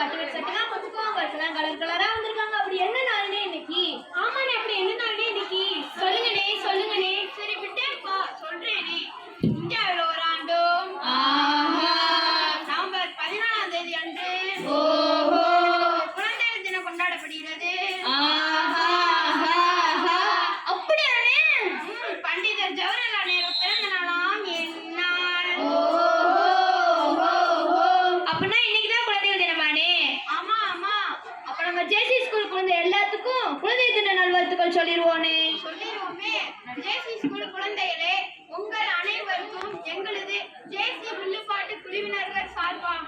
பட்டு வச்ச சட்டைலாம் போட்டுக்குவோம், பர்ஸ்லாம் கலர் கலரா வந்திருக்காங்க. அப்படி என்ன நாள்னே இன்னைக்கு? ஆமாண்ணே, அப்படி என்ன நாள்னே இன்னைக்கு? சொல்லுங்கண்ணே சொல்லுங்கண்ணே. சரி விட்டேன்ப்பா, சொல்றேனே. இந்தியாவில் ஒரு ஆண்டு நவம்பர் 14ஆம் தேதி அன்று குழந்தைகள் தினம் கொண்டாடப்படுகிறது. அப்படியாண்ணே? பண்டிதர் ஜவஹர்லால் நேரு பிறந்த நாளாம் எந்நாள். அப்படின்னா இன்னைக்குதான் குழந்தைகள் தினமானே? ஆமா ஆமா, அப்ப நம்ம ஜேசி ஸ்கூல் குழந்தை எல்லாத்துக்கும் குழந்தை தின நல்வாழ்த்துக்கள் சொல்லிடுவோனே. சொல்லிடுவோமே. ஜேசி ஸ்கூல் குழந்தைகளே, உங்கள் அனைவருக்கும் எங்களது ஜேசி வில்லுப்பாட்டு குழுவினர்கள் சார்பாக